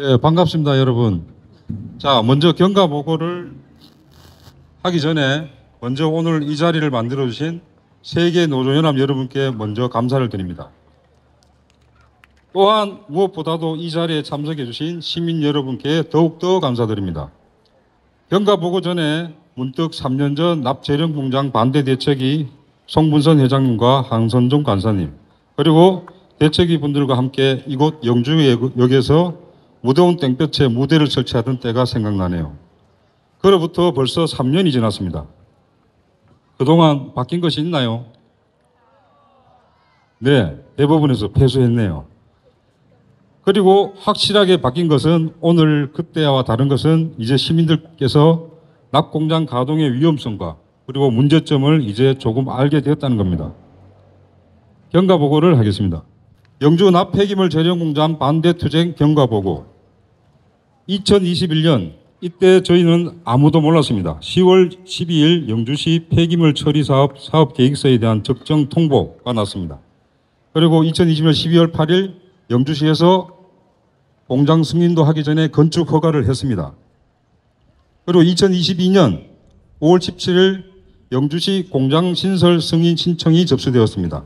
예, 반갑습니다, 여러분. 자, 먼저 경과 보고를 하기 전에 먼저 오늘 이 자리를 만들어주신 세계 노조연합 여러분께 먼저 감사를 드립니다. 또한 무엇보다도 이 자리에 참석해 주신 시민 여러분께 더욱더 감사드립니다. 경과 보고 전에 문득 3년 전 납재령 공장 반대 대책위 송분선 회장님과 한선종 간사님 그리고 대책위 분들과 함께 이곳 영주역에서 무더운 땡볕에 무대를 설치하던 때가 생각나네요. 그로부터 벌써 3년이 지났습니다. 그동안 바뀐 것이 있나요? 네, 대법원에서 패소했네요. 그리고 확실하게 바뀐 것은 오늘 그때와 다른 것은 이제 시민들께서 납공장 가동의 위험성과 그리고 문제점을 이제 조금 알게 되었다는 겁니다. 경과 보고를 하겠습니다. 영주 납 폐기물 재련 공장 반대 투쟁 경과 보고. 2021년 이때 저희는 아무도 몰랐습니다. 10월 12일 영주시 폐기물 처리 사업 계획서에 대한 적정 통보가 났습니다. 그리고 2020년 12월 8일 영주시에서 공장 승인도 하기 전에 건축 허가를 했습니다. 그리고 2022년 5월 17일 영주시 공장 신설 승인 신청이 접수되었습니다.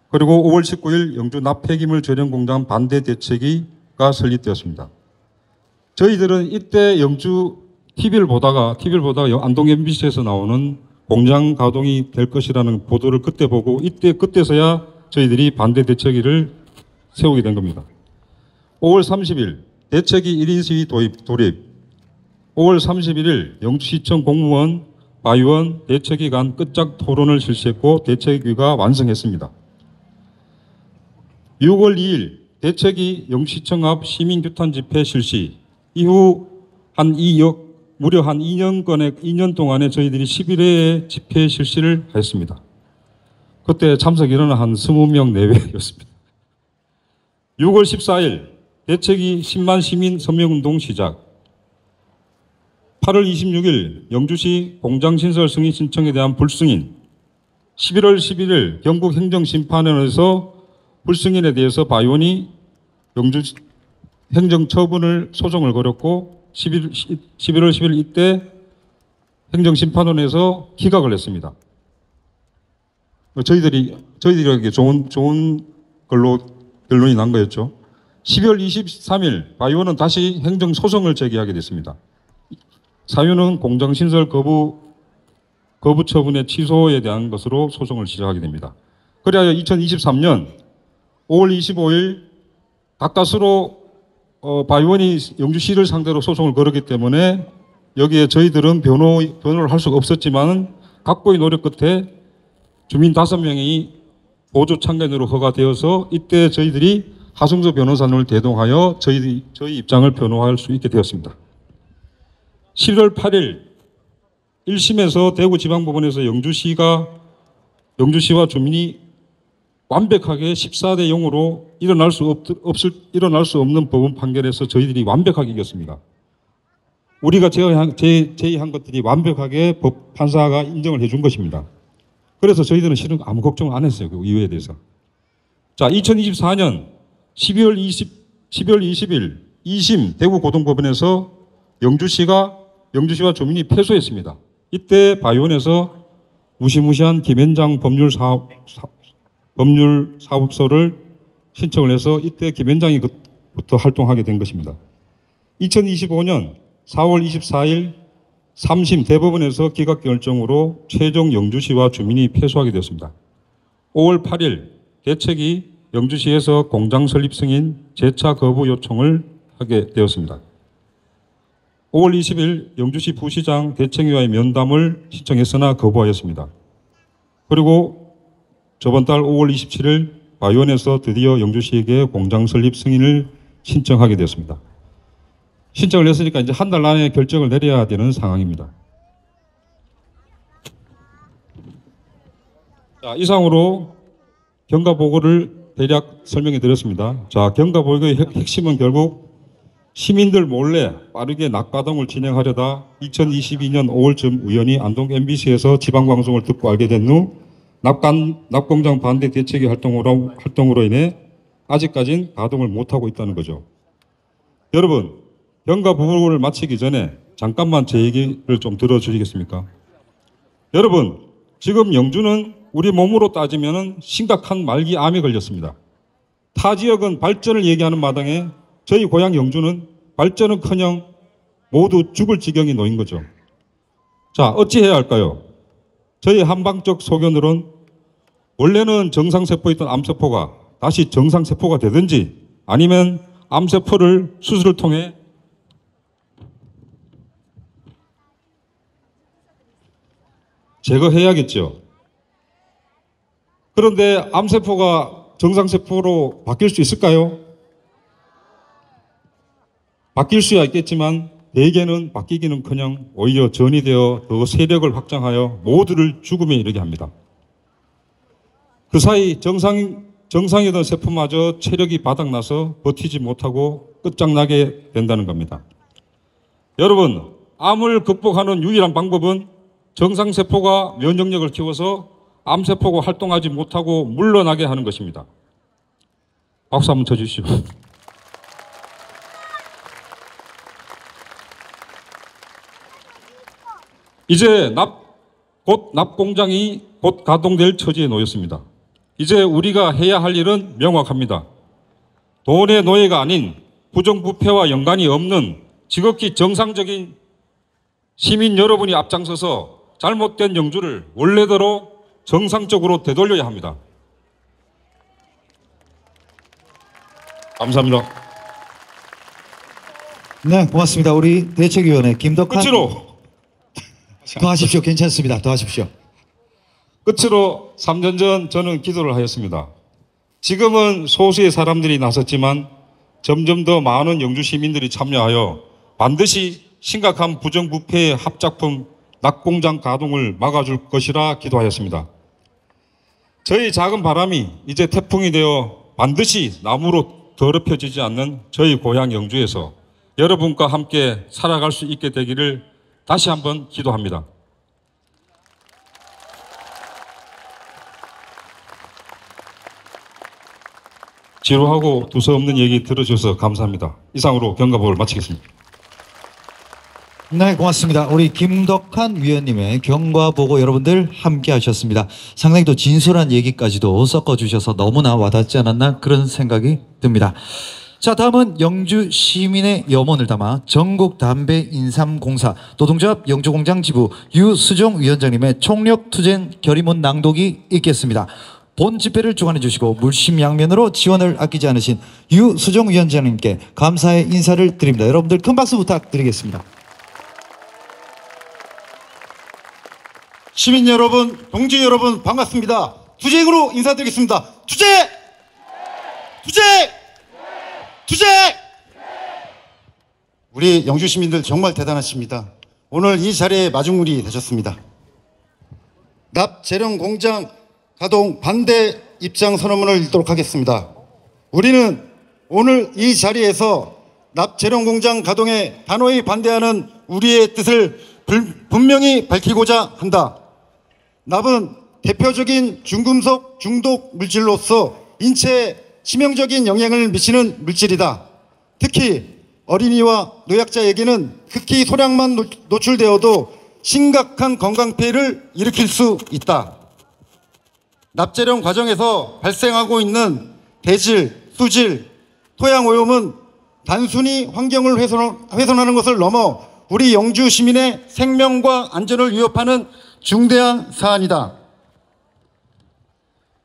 그리고 5월 19일 영주 납 폐기물 재련 공장 반대 대책위가 설립되었습니다. 저희들은 이때 영주 TV를 보다가 안동 MBC에서 나오는 공장 가동이 될 것이라는 보도를 그때 보고 그때서야 저희들이 반대 대책위를 세우게 된 겁니다. 5월 30일 대책위 1인 시위 돌입. 5월 31일 영주시청 공무원, 바위원, 대책위 간 끝작 토론을 실시했고 대책위가 완성했습니다. 6월 2일 대책위 영주시청 앞 시민규탄 집회 실시. 이후 무려 한 2년 동안에 저희들이 11회의 집회 실시를 했습니다. 그때 참석 인원은 한 20명 내외였습니다. 6월 14일 대책위 10만 시민 서명운동 시작. 8월 26일 영주시 공장신설 승인 신청에 대한 불승인. 11월 11일 경북행정심판원에서 불승인에 대해서 바위원이 영주 행정처분을 소송을 걸었고 11월 10일 이때 행정심판원에서 기각을 했습니다. 저희들에게 좋은 걸로 결론이 난 거였죠. 12월 23일 바이오는 다시 행정소송을 제기하게 됐습니다. 사유는 공장신설 거부 처분의 취소에 대한 것으로 소송을 시작하게 됩니다. 그래야 2023년 5월 25일 가까스로 바이오니 영주시를 상대로 소송을 걸었기 때문에 여기에 저희들은 변호를 할 수가 없었지만 각고의 노력 끝에 주민 5명이 보조 참견으로 허가되어서 이때 저희들이 하승조 변호사님을 대동하여 저희 입장을 변호할 수 있게 되었습니다. 11월 8일 1심에서 대구지방법원에서 영주시와 주민이 완벽하게 14대 0으로 일어날 수 없는 법원 판결에서 저희들이 완벽하게 이겼습니다. 우리가 제의한 것들이 완벽하게 판사가 인정을 해준 것입니다. 그래서 저희들은 실은 아무 걱정 안 했어요. 그 이유에 대해서. 자, 2024년 12월 20일 2심 대구고등법원에서 영주시와 주민이 패소했습니다. 이때 바이온에서 무시무시한 김현장 법률사업소를 신청을 해서 이때 김현장이부터 활동하게 된 것입니다. 2025년 4월 24일 3심 대법원에서 기각 결정으로 최종 영주시와 주민이 패소하게 되었습니다. 5월 8일 대책위 영주시에서 공장 설립 승인 재차 거부 요청을 하게 되었습니다. 5월 20일 영주시 부시장 대책위와의 면담을 신청했으나 거부하였습니다. 그리고 저번 달 5월 27일 바이온에서 드디어 영주시에게 공장 설립 승인을 신청하게 되었습니다. 신청을 했으니까 이제 한 달 안에 결정을 내려야 되는 상황입니다. 자, 이상으로 경과 보고를 대략 설명해 드렸습니다. 자, 경과 보고의 핵심은 결국 시민들 몰래 빠르게 낙가동을 진행하려다 2022년 5월쯤 우연히 안동 MBC에서 지방방송을 듣고 알게 된 후 납공장 반대 대책위 활동으로 인해 아직까지는 가동을 못하고 있다는 거죠. 여러분, 병가 부분을 마치기 전에 잠깐만 제 얘기를 좀 들어주시겠습니까? 여러분, 지금 영주는 우리 몸으로 따지면 심각한 말기 암에 걸렸습니다. 타 지역은 발전을 얘기하는 마당에 저희 고향 영주는 발전은커녕 모두 죽을 지경에 놓인 거죠. 자, 어찌해야 할까요? 저희 한방적 소견으로는 원래는 정상세포에 있던 암세포가 다시 정상세포가 되든지 아니면 암세포를 수술을 통해 제거해야겠죠. 그런데 암세포가 정상세포로 바뀔 수 있을까요? 바뀔 수야 있겠지만 대개는 바뀌기는커녕 오히려 전이 되어 더 세력을 확장하여 모두를 죽음에 이르게 합니다. 그 사이 정상이던 세포마저 체력이 바닥나서 버티지 못하고 끝장나게 된다는 겁니다. 여러분, 암을 극복하는 유일한 방법은 정상세포가 면역력을 키워서 암세포가 활동하지 못하고 물러나게 하는 것입니다. 박수 한번 쳐주시오. 이제 납공장이 곧 가동될 처지에 놓였습니다. 이제 우리가 해야 할 일은 명확합니다. 돈의 노예가 아닌 부정부패와 연관이 없는 지극히 정상적인 시민 여러분이 앞장서서 잘못된 영주를 원래대로 정상적으로 되돌려야 합니다. 감사합니다. 네, 고맙습니다. 우리 대책위원회 김덕한. 끝으로 더 하십시오. 괜찮습니다. 더 하십시오. 끝으로 3년 전 저는 기도를 하였습니다. 지금은 소수의 사람들이 나섰지만 점점 더 많은 영주 시민들이 참여하여 반드시 심각한 부정부패의 합작품 낙공장 가동을 막아줄 것이라 기도하였습니다. 저희 작은 바람이 이제 태풍이 되어 반드시 나무로 더럽혀지지 않는 저희 고향 영주에서 여러분과 함께 살아갈 수 있게 되기를 다시 한번 기도합니다. 지루하고 두서없는 얘기 들어주셔서 감사합니다. 이상으로 경과보를 마치겠습니다. 네, 고맙습니다. 우리 김덕한 위원님의 경과보고 여러분들 함께 하셨습니다. 상당히 또 진솔한 얘기까지도 섞어주셔서 너무나 와닿지 않았나 그런 생각이 듭니다. 자, 다음은 영주 시민의 염원을 담아 전국담배인삼공사 노동조합 영주공장 지부 유수종 위원장님의 총력투쟁 결의문 낭독이 있겠습니다. 본 집회를 주관해 주시고 물심양면으로 지원을 아끼지 않으신 유수종 위원장님께 감사의 인사를 드립니다. 여러분들 큰 박수 부탁드리겠습니다. 시민 여러분, 동지 여러분 반갑습니다. 투쟁으로 인사드리겠습니다. 투쟁! 투쟁! 투쟁! 우리 영주 시민들 정말 대단하십니다. 오늘 이 자리에 마중물이 되셨습니다. 납재령 공장 가동 반대 입장 선언문을 읽도록 하겠습니다. 우리는 오늘 이 자리에서 납재령 공장 가동에 단호히 반대하는 우리의 뜻을 분명히 밝히고자 한다. 납은 대표적인 중금속 중독 물질로서 인체에 치명적인 영향을 미치는 물질이다. 특히 어린이와 노약자에게는 극히 소량만 노출되어도 심각한 건강피해를 일으킬 수 있다. 납재령 과정에서 발생하고 있는 대질, 수질, 토양오염은 단순히 환경을 훼손하는 것을 넘어 우리 영주 시민의 생명과 안전을 위협하는 중대한 사안이다.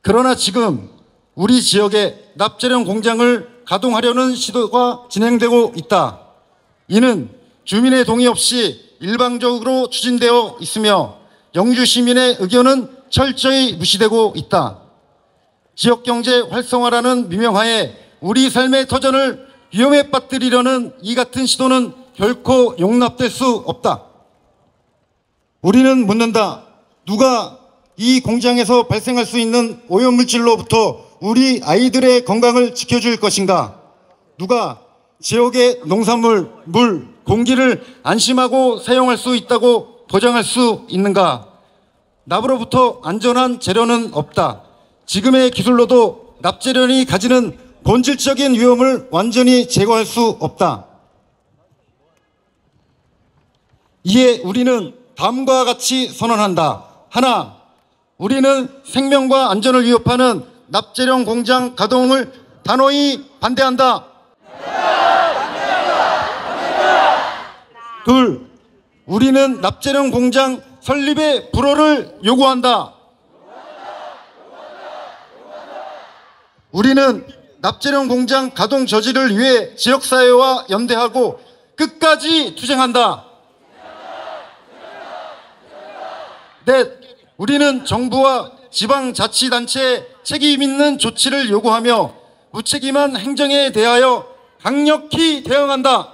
그러나 지금 우리 지역에 납재령 공장을 가동하려는 시도가 진행되고 있다. 이는 주민의 동의 없이 일방적으로 추진되어 있으며 영주 시민의 의견은 철저히 무시되고 있다. 지역경제 활성화라는 미명하에 우리 삶의 터전을 위험에 빠뜨리려는 이 같은 시도는 결코 용납될 수 없다. 우리는 묻는다. 누가 이 공장에서 발생할 수 있는 오염물질로부터 우리 아이들의 건강을 지켜줄 것인가? 누가 지역의 농산물, 물, 공기를 안심하고 사용할 수 있다고 보장할 수 있는가? 납으로부터 안전한 재료는 없다. 지금의 기술로도 납재련이 가지는 본질적인 위험을 완전히 제거할 수 없다. 이에 우리는 다음과 같이 선언한다. 하나, 우리는 생명과 안전을 위협하는 납재령 공장 가동을 단호히 반대한다. 둘, 우리는 납재령 공장 설립의 불허를 요구한다. 우리는 납재령 공장 가동 저지를 위해 지역사회와 연대하고 끝까지 투쟁한다. 넷, 우리는 정부와 지방자치단체에 책임 있는 조치를 요구하며 무책임한 행정에 대하여 강력히 대응한다.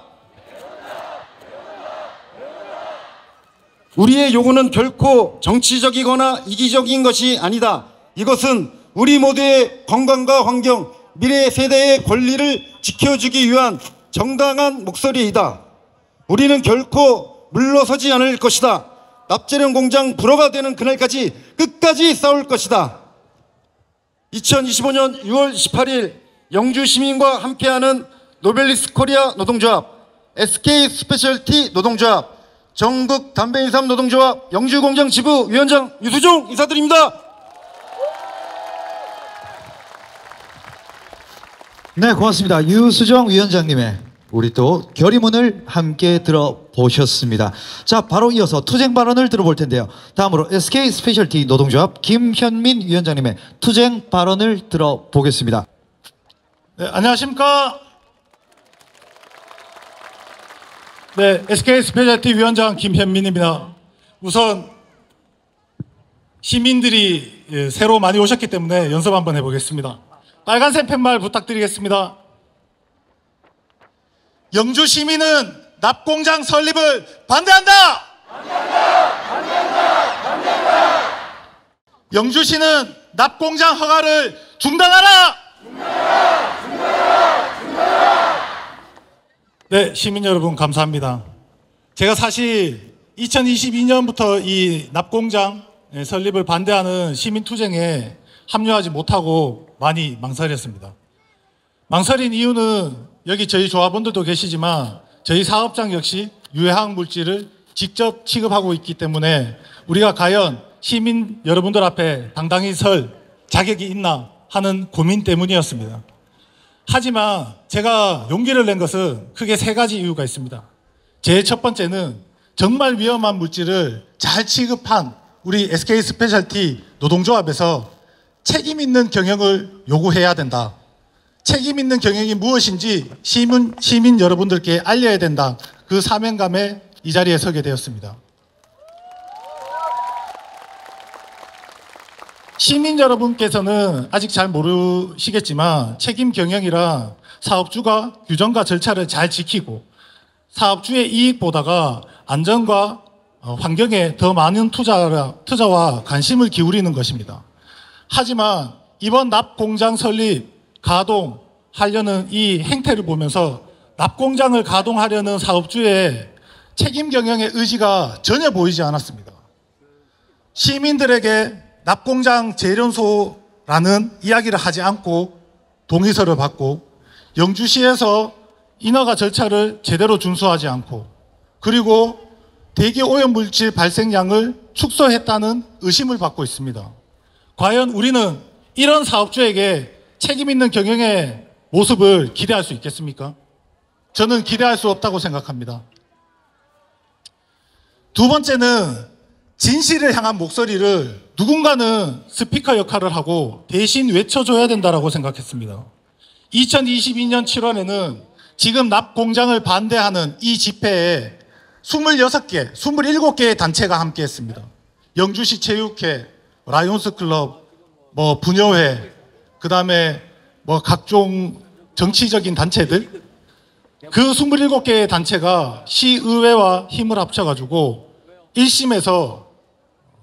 우리의 요구는 결코 정치적이거나 이기적인 것이 아니다. 이것은 우리 모두의 건강과 환경, 미래 세대의 권리를 지켜주기 위한 정당한 목소리이다. 우리는 결코 물러서지 않을 것이다. 납재령 공장 불허가 되는 그날까지 끝까지 싸울 것이다. 2025년 6월 18일 영주 시민과 함께하는 노벨리스 코리아 노동조합, SK 스페셜티 노동조합, 전국 담배인삼 노동조합 영주공장 지부 위원장 유수종 인사드립니다. 네, 고맙습니다. 유수정 위원장님의 우리 또 결의문을 함께 들어보셨습니다. 자, 바로 이어서 투쟁 발언을 들어볼 텐데요. 다음으로 SK 스페셜티 노동조합 김현민 위원장님의 투쟁 발언을 들어보겠습니다. 네, 안녕하십니까? 네, SK 스페셜티 위원장 김현민입니다. 우선 시민들이 새로 많이 오셨기 때문에 연습 한번 해보겠습니다. 빨간색 팻말 부탁드리겠습니다. 영주 시민은 납공장 설립을 반대한다! 영주시는 납공장 허가를 중단하라! 네, 시민 여러분 감사합니다. 제가 사실 2022년부터 이 납공장 설립을 반대하는 시민투쟁에 합류하지 못하고 많이 망설였습니다. 망설인 이유는 여기 저희 조합원들도 계시지만 저희 사업장 역시 유해화학 물질을 직접 취급하고 있기 때문에 우리가 과연 시민 여러분들 앞에 당당히 설 자격이 있나 하는 고민 때문이었습니다. 하지만 제가 용기를 낸 것은 크게 세 가지 이유가 있습니다. 제 첫 번째는 정말 위험한 물질을 잘 취급한 우리 SK 스페셜티 노동조합에서 책임 있는 경영을 요구해야 된다. 책임 있는 경영이 무엇인지 시민 여러분들께 알려야 된다. 그 사명감에 이 자리에 서게 되었습니다. 시민 여러분께서는 아직 잘 모르시겠지만 책임 경영이란 사업주가 규정과 절차를 잘 지키고 사업주의 이익보다가 안전과 환경에 더 많은 투자와 관심을 기울이는 것입니다. 하지만 이번 납공장 설립, 가동하려는 이 행태를 보면서 납공장을 가동하려는 사업주의 책임 경영의 의지가 전혀 보이지 않았습니다. 시민들에게 납공장 재련소라는 이야기를 하지 않고 동의서를 받고 영주시에서 인허가 절차를 제대로 준수하지 않고 그리고 대기 오염물질 발생량을 축소했다는 의심을 받고 있습니다. 과연 우리는 이런 사업주에게 책임 있는 경영의 모습을 기대할 수 있겠습니까? 저는 기대할 수 없다고 생각합니다. 두 번째는 진실을 향한 목소리를 누군가는 스피커 역할을 하고 대신 외쳐줘야 된다고 생각했습니다. 2022년 7월에는 지금 납공장을 반대하는 이 집회에 26개, 27개의 단체가 함께했습니다. 영주시 체육회, 라이온스 클럽, 분여회, 그 다음에 각종 정치적인 단체들, 그 27개의 단체가 시의회와 힘을 합쳐가지고 1심에서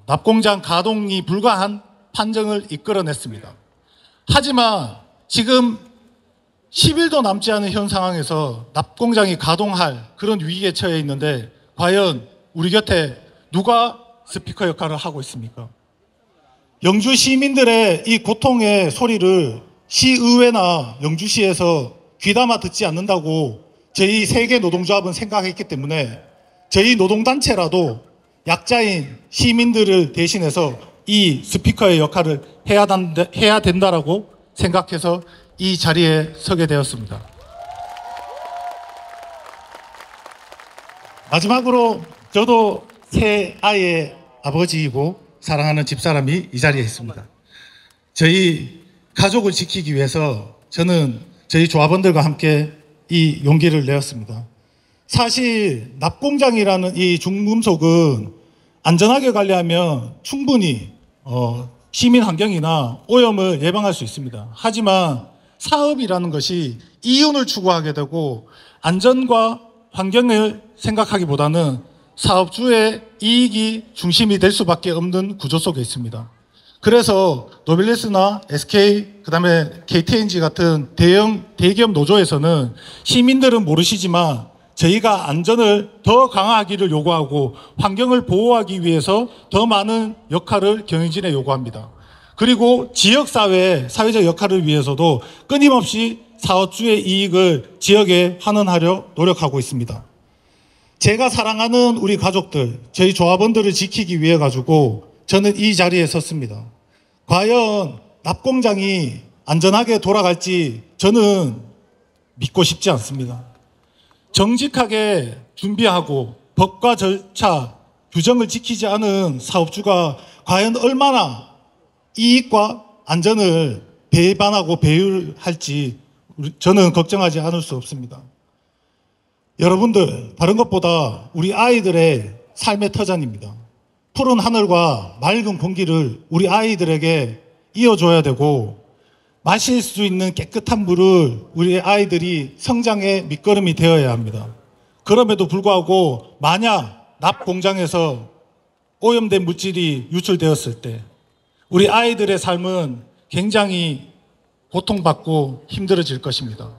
납공장 가동이 불가한 판정을 이끌어냈습니다. 하지만 지금 10일도 남지 않은 현 상황에서 납공장이 가동할 그런 위기에 처해 있는데 과연 우리 곁에 누가 스피커 역할을 하고 있습니까? 영주 시민들의 이 고통의 소리를 시의회나 영주시에서 귀담아 듣지 않는다고 저희 세계 노동조합은 생각했기 때문에 저희 노동단체라도 약자인 시민들을 대신해서 이 스피커의 역할을 해야 된다라고 생각해서 이 자리에 서게 되었습니다. 마지막으로 저도 세 아이의 아버지이고 사랑하는 집사람이 이 자리에 있습니다. 저희 가족을 지키기 위해서 저는 저희 조합원들과 함께 이 용기를 내었습니다. 사실 납공장이라는 이 중금속은 안전하게 관리하면 충분히 시민 환경이나 오염을 예방할 수 있습니다. 하지만 사업이라는 것이 이윤을 추구하게 되고 안전과 환경을 생각하기보다는 사업주의 이익이 중심이 될 수밖에 없는 구조 속에 있습니다. 그래서 노벨리스나 SK, 그다음에 KTNG 같은 대기업 노조에서는 시민들은 모르시지만 저희가 안전을 더 강화하기를 요구하고 환경을 보호하기 위해서 더 많은 역할을 경영진에 요구합니다. 그리고 지역사회의 사회적 역할을 위해서도 끊임없이 사업주의 이익을 지역에 환원하려 노력하고 있습니다. 제가 사랑하는 우리 가족들, 저희 조합원들을 지키기 위해 가지고 저는 이 자리에 섰습니다. 과연 납공장이 안전하게 돌아갈지 저는 믿고 싶지 않습니다. 정직하게 준비하고 법과 절차, 규정을 지키지 않은 사업주가 과연 얼마나 이익과 안전을 배반하고 배율할지 저는 걱정하지 않을 수 없습니다. 여러분들, 다른 것보다 우리 아이들의 삶의 터전입니다. 푸른 하늘과 맑은 공기를 우리 아이들에게 이어줘야 되고 마실 수 있는 깨끗한 물을 우리 아이들이 성장의 밑거름이 되어야 합니다. 그럼에도 불구하고 만약 납 공장에서 오염된 물질이 유출되었을 때 우리 아이들의 삶은 굉장히 고통받고 힘들어질 것입니다.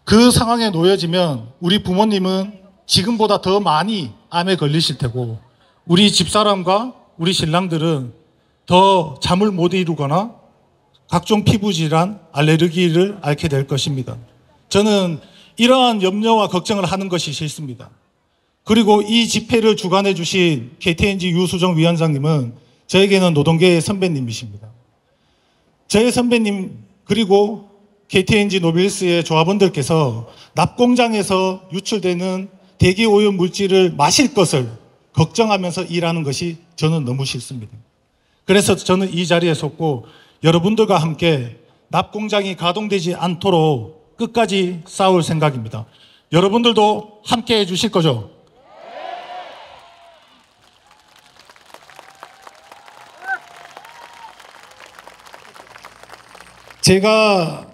그 상황에 놓여지면 우리 부모님은 지금보다 더 많이 암에 걸리실 테고 우리 집사람과 우리 신랑들은 더 잠을 못 이루거나 각종 피부질환, 알레르기를 앓게 될 것입니다. 저는 이러한 염려와 걱정을 하는 것이 싫습니다. 그리고 이 집회를 주관해 주신 KTNG 유수정 위원장님은 저에게는 노동계의 선배님이십니다. 저의 선배님 그리고 KTNG 노빌스의 조합원들께서 납공장에서 유출되는 대기 오염 물질을 마실 것을 걱정하면서 일하는 것이 저는 너무 싫습니다. 그래서 저는 이 자리에 섰고 여러분들과 함께 납공장이 가동되지 않도록 끝까지 싸울 생각입니다. 여러분들도 함께 해주실 거죠? 제가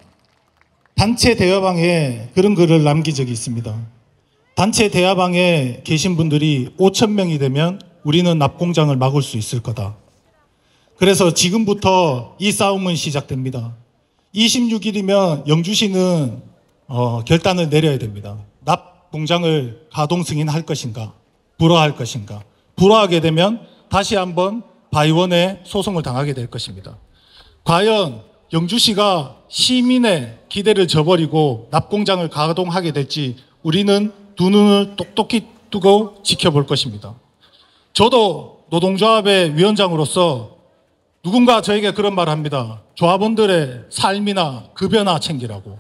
단체 대화방에 그런 글을 남긴 적이 있습니다. 단체 대화방에 계신 분들이 5,000명이 되면 우리는 납공장을 막을 수 있을 거다. 그래서 지금부터 이 싸움은 시작됩니다. 26일이면 영주시는 결단을 내려야 됩니다. 납공장을 가동 승인할 것인가, 불허할 것인가. 불허하게 되면 다시 한번 바이원에 소송을 당하게 될 것입니다. 과연 영주시가 시민의 기대를 저버리고 납공장을 가동하게 될지 우리는 두 눈을 똑똑히 뜨고 지켜볼 것입니다. 저도 노동조합의 위원장으로서 누군가 저에게 그런 말을 합니다. 조합원들의 삶이나 급여나 챙기라고.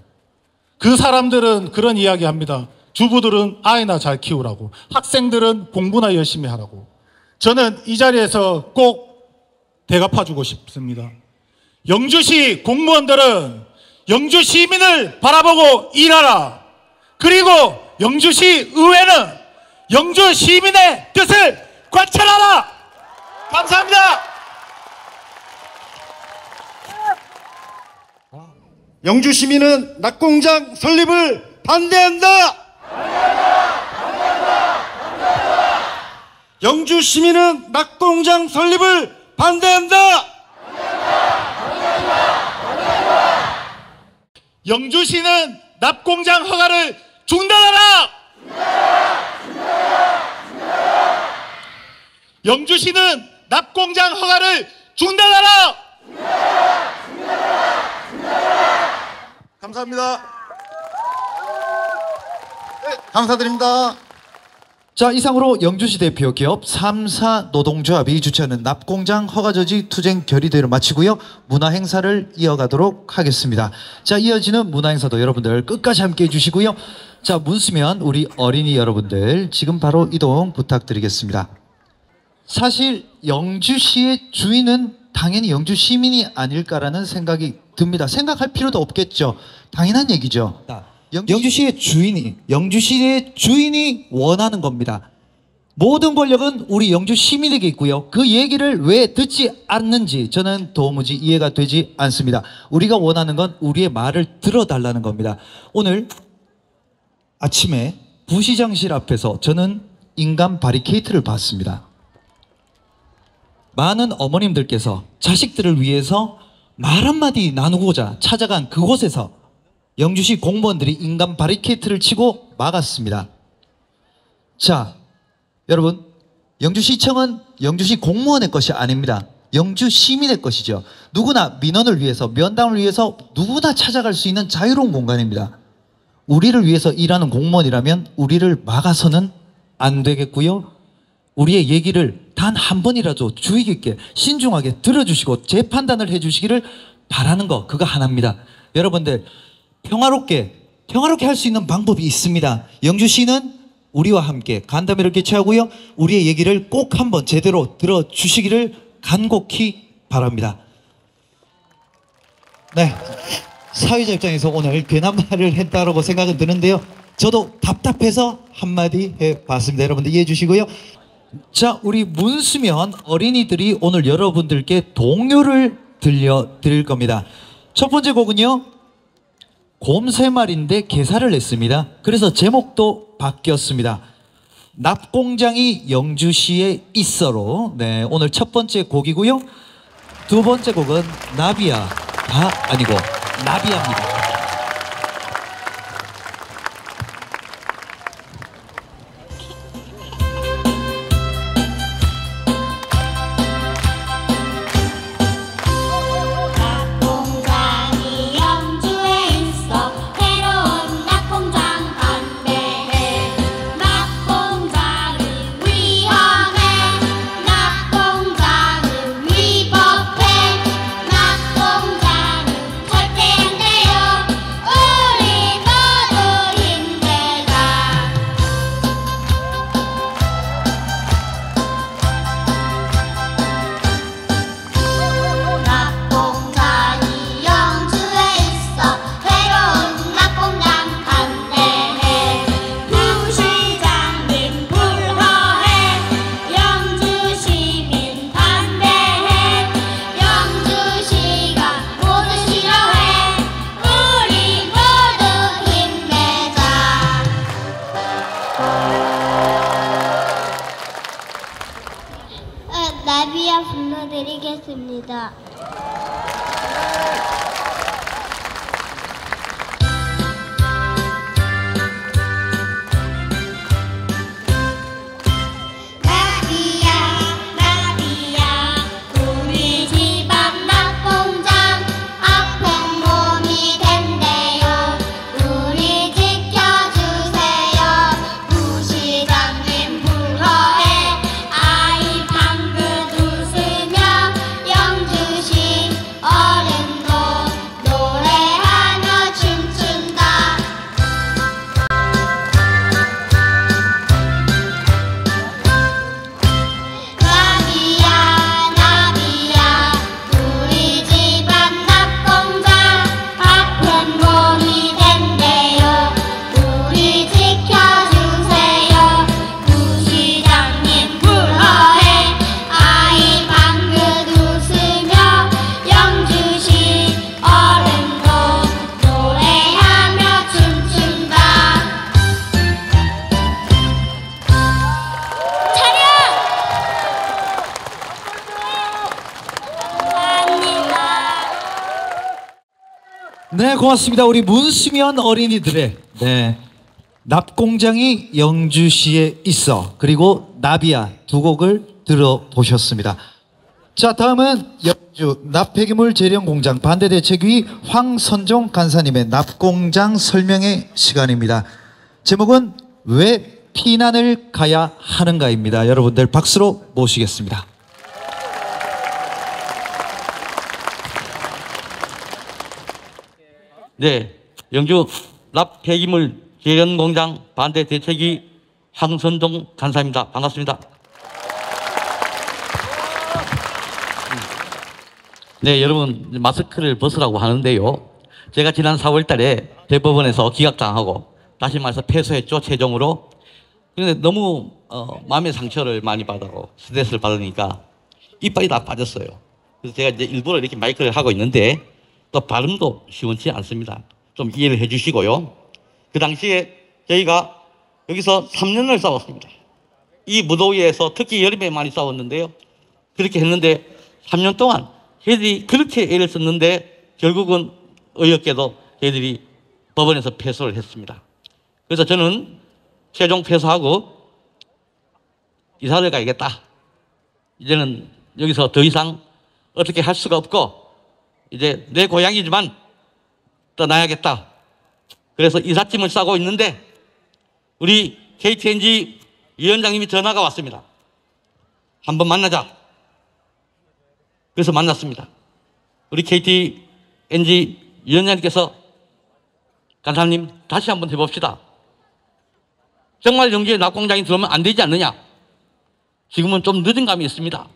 그 사람들은 그런 이야기 합니다. 주부들은 아이나 잘 키우라고. 학생들은 공부나 열심히 하라고. 저는 이 자리에서 꼭 대갚아주고 싶습니다. 영주시 공무원들은 영주 시민을 바라보고 일하라. 그리고 영주시 의회는 영주 시민의 뜻을 관철하라. 감사합니다. 영주 시민은 납공장 설립을 반대한다. 영주 시민은 납공장 설립을 반대한다. 영주시는 납공장 허가를 중단하라. 영주시는 납공장 허가를 중단하라. 감사합니다. 네, 감사드립니다. 자, 이상으로 영주시 대표 기업 3사 노동조합이 주최하는 납공장 허가저지 투쟁 결의대회를 마치고요. 문화행사를 이어가도록 하겠습니다. 자, 이어지는 문화행사도 여러분들 끝까지 함께해 주시고요. 자, 문수면 우리 어린이 여러분들 지금 바로 이동 부탁드리겠습니다. 사실 영주시의 주인은 당연히 영주 시민이 아닐까라는 생각이 듭니다. 생각할 필요도 없겠죠. 당연한 얘기죠. 영주시의 주인이 원하는 겁니다. 모든 권력은 우리 영주 시민에게 있고요. 그 얘기를 왜 듣지 않는지 저는 도무지 이해가 되지 않습니다. 우리가 원하는 건 우리의 말을 들어달라는 겁니다. 오늘 아침에 부시장실 앞에서 저는 인간 바리케이트를 봤습니다. 많은 어머님들께서 자식들을 위해서 말 한마디 나누고자 찾아간 그곳에서 영주시 공무원들이 인간 바리케이트를 치고 막았습니다. 자, 여러분, 영주시청은 영주시 공무원의 것이 아닙니다. 영주 시민의 것이죠. 누구나 민원을 위해서, 면담을 위해서 누구나 찾아갈 수 있는 자유로운 공간입니다. 우리를 위해서 일하는 공무원이라면 우리를 막아서는 안 되겠고요. 우리의 얘기를 단 한 번이라도 주의 깊게 신중하게 들어주시고 재판단을 해주시기를 바라는 거, 그거 하나입니다. 여러분들 평화롭게 할 수 있는 방법이 있습니다. 영주시는 우리와 함께 간담회를 개최하고요. 우리의 얘기를 꼭 한번 제대로 들어주시기를 간곡히 바랍니다. 네, 사회자 입장에서 오늘 괜한 말을 했다고 생각은 드는데요. 저도 답답해서 한마디 해봤습니다. 여러분들 이해해 주시고요. 자, 우리 문수면 어린이들이 오늘 여러분들께 동요를 들려드릴 겁니다. 첫 번째 곡은요, 곰3마리인데 개사를 냈습니다. 그래서 제목도 바뀌었습니다. 납공장이 영주시에 있어로, 네, 오늘 첫 번째 곡이고요. 두 번째 곡은 나비야가 아니고 나비야입니다. 낙공장이 영주에 있어 새로운 낙공장 반대해. 낙공장은 위험해. 낙공장은 위법해. 낙공장은 절대 안 돼요. 우리 모두 힘내자. 낙공장이 영주에 있어 새로운 낙공장 반대해. 부시장님 불허해. 영주 시민 반대해. 영주시가 모두 싫어해. 우리 모두 힘내자. 나비야 불러드리겠습니다. 나비야 우리 집 앞 낙공장 아픈 몸이 된대요. 우리 지켜주세요. 부시장님 불허해. 아이 방긋 웃으며 영주시 어른도 노래하며 춤춘다. 나비야 우리 집 앞 낙공장 아픈 몸이 된대요. 우리 지켜주세요. 부시장님 불허해. 아이 방긋 웃으며 영주시 어른도 노래하며 춤춘다. 차렷! 감사합니다. 네, 고맙습니다. 우리 문수면 어린이들의 납공장이 영주시에 있어, 그리고 나비야 두 곡을 들어보셨습니다. 자, 다음은 영주 납폐기물 재련 공장 반대대책위 황선종 간사님의 납공장 설명의 시간입니다. 제목은 왜 피난을 가야 하는가입니다. 여러분들 박수로 모시겠습니다. 네, 영주 납 폐기물 재련 공장 반대 대책위 황선동 간사입니다. 반갑습니다. 네, 여러분 마스크를 벗으라고 하는데요. 제가 지난 4월 달에 대법원에서 기각당하고 다시 말해서 패소했죠, 최종으로. 그런데 너무 마음의 상처를 많이 받고 스트레스를 받으니까 이빨이 다 빠졌어요. 그래서 제가 이제 일부러 이렇게 마이크를 하고 있는데 또 발음도 시원치 않습니다. 좀 이해를 해 주시고요. 그 당시에 저희가 여기서 3년을 싸웠습니다. 이 무더위에서 특히 여름에 많이 싸웠는데요. 그렇게 했는데 3년 동안 저희들이 그렇게 애를 썼는데 결국은 어이없게도 저희들이 법원에서 패소를 했습니다. 그래서 저는 최종 패소하고 이사를 가야겠다. 이제는 여기서 더 이상 어떻게 할 수가 없고 이제 내 고향이지만 떠나야겠다. 그래서 이삿짐을 싸고 있는데 우리 KTNG 위원장님이 전화가 왔습니다. 한번 만나자. 그래서 만났습니다. 우리 KTNG 위원장님께서 간사님 다시 한번 해봅시다. 정말 영주에 납공장이 들어오면 안 되지 않느냐. 지금은 좀 늦은 감이 있습니다.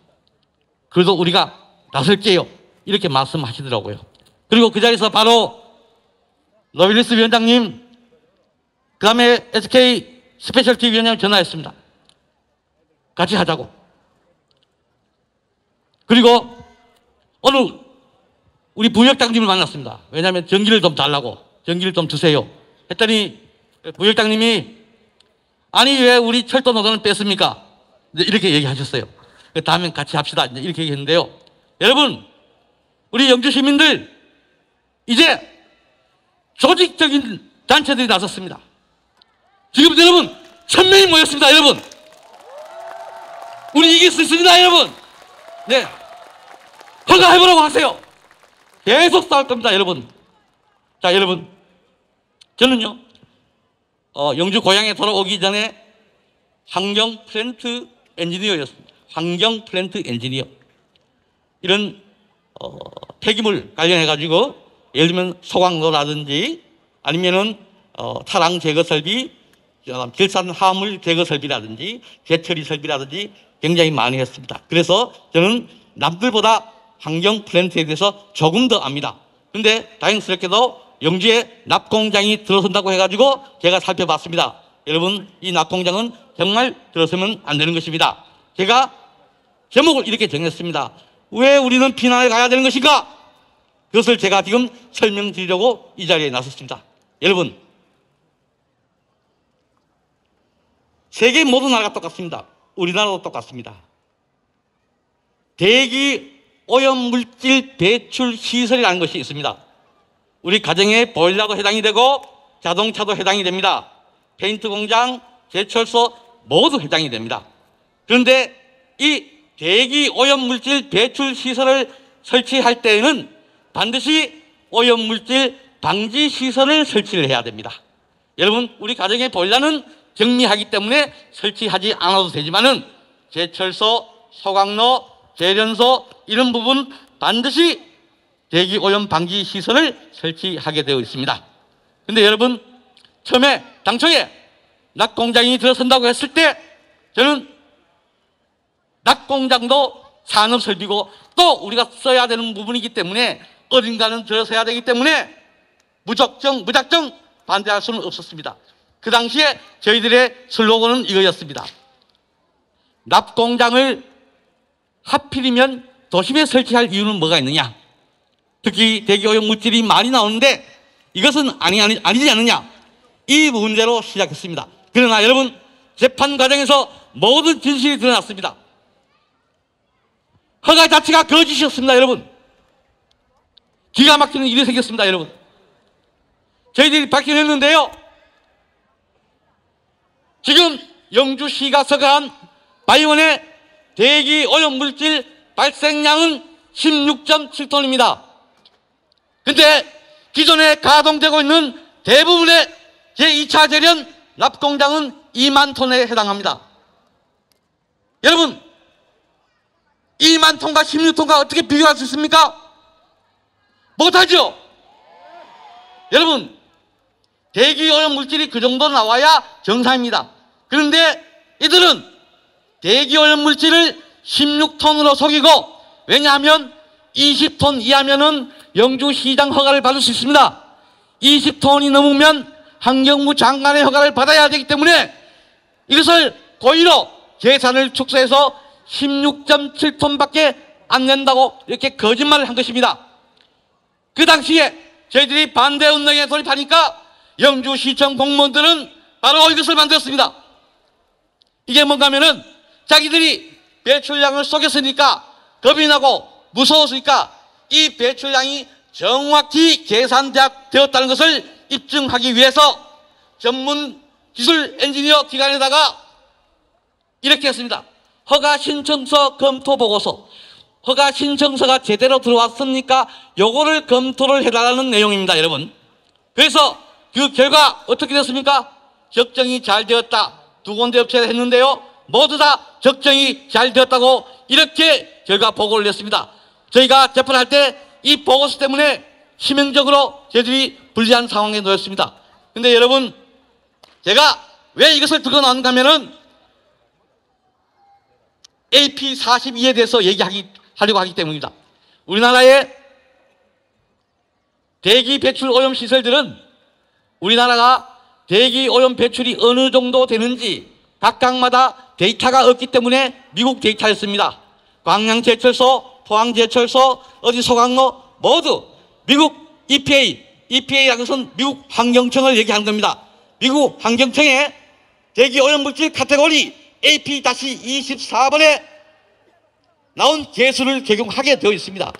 그래도 우리가 나설게요. 이렇게 말씀하시더라고요. 그리고 그 자리에서 바로 로빌리스 위원장님, 그 다음에 SK 스페셜티 위원장님 전화했습니다. 같이 하자고. 그리고 오늘 우리 부역장님을 만났습니다. 왜냐하면 전기를 좀 달라고, 전기를 좀 주세요 했더니 부역장님이 아니 왜 우리 철도 노선을 뺐습니까? 이렇게 얘기하셨어요. 다음엔 같이 합시다. 이렇게 얘기했는데요. 여러분, 우리 영주 시민들 이제 조직적인 단체들이 나섰습니다. 지금 여러분 1000명이 모였습니다. 여러분, 우리 이길 수 있습니다. 여러분, 네, 허가해보라고 하세요. 계속 싸울 겁니다. 여러분. 자, 여러분, 저는요 영주 고향에 돌아오기 전에 환경 플랜트 엔지니어였습니다. 환경 플랜트 엔지니어. 이런 폐기물 관련해 가지고 예를 들면 소각로라든지 아니면은 타랑 제거 설비, 결산 화물 제거 설비라든지 재처리 설비라든지 굉장히 많이 했습니다. 그래서 저는 남들보다 환경 플랜트에 대해서 조금 더 압니다. 근데 다행스럽게도 영주에 납공장이 들어선다고 해가지고 제가 살펴봤습니다. 여러분, 이 납공장은 정말 들어서면 안 되는 것입니다. 제가 제목을 이렇게 정했습니다. 왜 우리는 피난을 가야 되는 것인가? 그것을 제가 지금 설명드리려고 이 자리에 나섰습니다. 여러분, 세계 모든 나라가 똑같습니다. 우리나라도 똑같습니다. 대기 오염물질 배출 시설이라는 것이 있습니다. 우리 가정의 보일러도 해당이 되고 자동차도 해당이 됩니다. 페인트 공장, 제철소 모두 해당이 됩니다. 그런데 이 대기 오염물질 배출 시설을 설치할 때에는 반드시 오염물질 방지 시설을 설치를 해야 됩니다. 여러분, 우리 가정의 보일러는 정리하기 때문에 설치하지 않아도 되지만은 제철소, 소각로, 재련소 이런 부분 반드시 대기 오염 방지 시설을 설치하게 되어 있습니다. 근데 여러분, 처음에 당초에 납공장이 들어선다고 했을 때 저는 납공장도 산업설비고 또 우리가 써야 되는 부분이기 때문에 어딘가는 들어서야 되기 때문에 무작정 반대할 수는 없었습니다. 그 당시에 저희들의 슬로건은 이거였습니다. 납공장을 하필이면 도심에 설치할 이유는 뭐가 있느냐? 특히 대기오염 물질이 많이 나오는데 이것은 아니지 않느냐? 이 문제로 시작했습니다. 그러나 여러분, 재판 과정에서 모든 진실이 드러났습니다. 허가 자체가 거짓이었습니다. 여러분, 기가 막히는 일이 생겼습니다. 여러분, 저희들이 밝혀냈는데요, 지금 영주시가 서가한 바이온의 대기 오염물질 발생량은 16.7톤입니다. 근데 기존에 가동되고 있는 대부분의 제2차 재련 납공장은 2만 톤에 해당합니다. 여러분, 2만 톤과 16톤과 어떻게 비교할 수 있습니까? 못하죠? 여러분, 대기오염 물질이 그 정도 나와야 정상입니다. 그런데 이들은 대기오염 물질을 16톤으로 속이고, 왜냐하면 20톤 이하면은 영주시장 허가를 받을 수 있습니다. 20톤이 넘으면 환경부 장관의 허가를 받아야 되기 때문에 이것을 고의로 계산을 축소해서 16.7톤밖에 안 낸다고 이렇게 거짓말을 한 것입니다. 그 당시에 저희들이 반대 운동에 돌입하니까 영주시청 공무원들은 바로 이것을 만들었습니다. 이게 뭔가 하면은 자기들이 배출량을 속였으니까 겁이 나고 무서웠으니까 이 배출량이 정확히 계산되었다는 것을 입증하기 위해서 전문 기술 엔지니어 기관에다가 이렇게 했습니다. 허가 신청서 검토 보고서. 허가 신청서가 제대로 들어왔습니까? 요거를 검토를 해달라는 내용입니다, 여러분. 그래서 그 결과 어떻게 됐습니까? 적정이 잘 되었다. 두 군데 업체를 했는데요. 모두 다 적정이 잘 되었다고 이렇게 결과 보고를 냈습니다. 저희가 재판할 때 이 보고서 때문에 치명적으로 저희들이 불리한 상황에 놓였습니다. 근데 여러분, 제가 왜 이것을 들고 나왔는가 하면은 AP42에 대해서 하려고 하기 때문입니다. 우리나라의 대기 배출 오염 시설들은 우리나라가 대기 오염 배출이 어느 정도 되는지 각각마다 데이터가 없기 때문에 미국 데이터였습니다. 광양제철소, 포항제철소, 어디 소강로 모두 미국 EPA라는 것은 미국 환경청을 얘기하는 겁니다. 미국 환경청의 대기 오염 물질 카테고리 AP-24번에 나온 계수를 적용하게 되어 있습니다.